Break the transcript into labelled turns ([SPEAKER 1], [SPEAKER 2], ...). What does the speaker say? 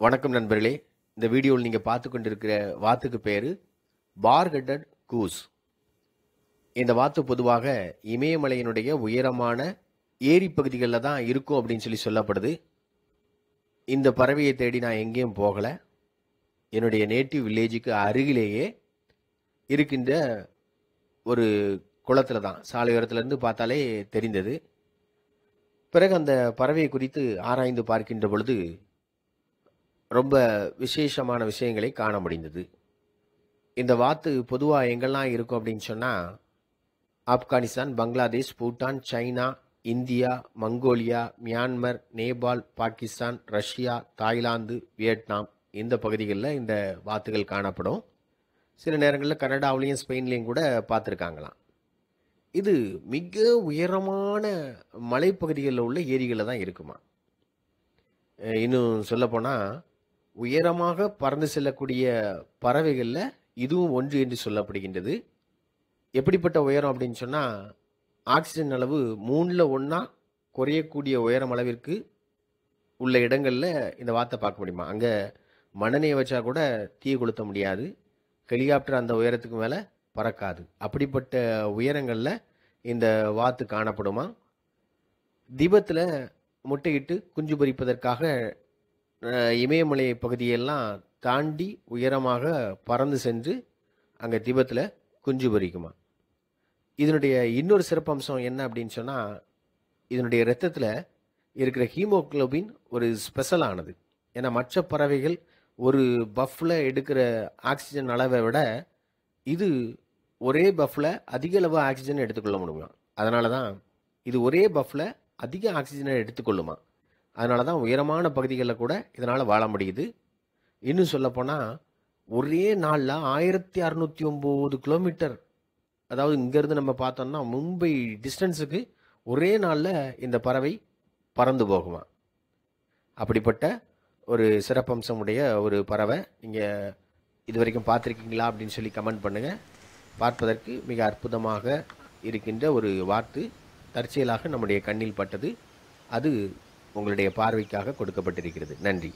[SPEAKER 1] வணக்கம் நண்பர்களே. இந்த வீடியோவில் நீங்கள் பார்த்து கொண்டிருக்கிற வாத்துக்கு பேர் பார்ஹெட்டட் கூஸ். இந்த வாத்து பொதுவாக இமயமலையினுடைய உயரமான ஏரி பகுதிகளில் தான் இருக்கும் அப்படின்னு சொல்லப்படுது. இந்த பறவையை தேடி நான் எங்கேயும் போகலை. என்னுடைய நேட்டிவ் வில்லேஜுக்கு அருகிலேயே இருக்கின்ற ஒரு குளத்தில் தான், சாலையோரத்துலேருந்து பார்த்தாலே தெரிந்தது. பிறகு அந்த பறவையை குறித்து ஆராய்ந்து பார்க்கின்ற பொழுது ரொம்ப விசேஷமான விஷயங்களை காண முடிந்தது. இந்த வாத்து பொதுவாக எங்கெல்லாம் இருக்கும் அப்படின்னு சொன்னால், Afghanistan, Bangladesh, Bhutan, China, India, Mongolia, Myanmar, Nepal, Pakistan, Russia, Thailand, Vietnam இந்த பகுதிகளில் இந்த வாத்துகள் காணப்படும். சில நேரங்களில் கனடாவிலையும் ஸ்பெயின்லேயும் கூட பார்த்துருக்காங்களாம். இது மிக உயரமான மலைப்பகுதிகளில் உள்ள ஏரிகளில் தான் இருக்குமா. இன்னும் சொல்லப்போனால் உயரமாக பறந்து செல்லக்கூடிய பறவைகளில் இதுவும் ஒன்று என்று சொல்லப்படுகின்றது. எப்படிப்பட்ட உயரம் அப்படின்னு சொன்னால், ஆக்சிஜன் அளவு 3ல் 1 குறையக்கூடிய உயரம் அளவிற்கு உள்ள இடங்களில் இந்த வாத்தை பார்க்க முடியுமா. அங்கே மண்ணெண்ணெயை வச்சா கூட தீ கொளுத்த முடியாது. ஹெலிகாப்டர் அந்த உயரத்துக்கு மேலே பறக்காது. அப்படிப்பட்ட உயரங்களில் இந்த வாத்து காணப்படுமா. தீபத்தில் முட்டையிட்டு குஞ்சு பொரிப்பதற்காக இமயமலை பகுதியெல்லாம் தாண்டி உயரமாக பறந்து சென்று அங்கே திபத்தில் குஞ்சு பொரிக்குமா. இதனுடைய இன்னொரு சிறப்பம்சம் என்ன அப்படின்னு சொன்னால், இதனுடைய இரத்தத்தில் இருக்கிற ஹீமோகுளோபின் ஒரு ஸ்பெஷலானது. ஏன்னா மற்ற பறவைகள் ஒரு பஃப்பில் எடுக்கிற ஆக்சிஜன் அளவை விட இது ஒரே பஃப்பில் அதிக அளவு ஆக்சிஜன் எடுத்துக்கொள்ள முடியுமா. அதனால தான் இது ஒரே பஃப்பில் அதிக ஆக்சிஜனை எடுத்துக்கொள்ளுமா. அதனால தான் உயரமான பகுதிகளில் கூட இதனால் வாழ முடியுது. இன்னும் சொல்லப்போனால் ஒரே நாளில் 1609 கிலோமீட்டர், அதாவது இங்கேருந்து நம்ம பார்த்தோம்னா மும்பை டிஸ்டன்ஸுக்கு ஒரே நாளில் இந்த பறவை பறந்து போகுமா. அப்படிப்பட்ட ஒரு சிறப்பம்சம் உடைய ஒரு பறவை. நீங்கள் இது வரைக்கும் பார்த்துருக்கீங்களா அப்படின்னு சொல்லி கமெண்ட் பண்ணுங்கள். பார்ப்பதற்கு மிக அற்புதமாக இருக்கின்ற ஒரு வாத்து தற்செயலாக நம்முடைய கண்ணில் பட்டது. அது உங்களுடைய பார்வைக்காக கொடுக்கப்பட்டிருக்கிறது. நன்றி.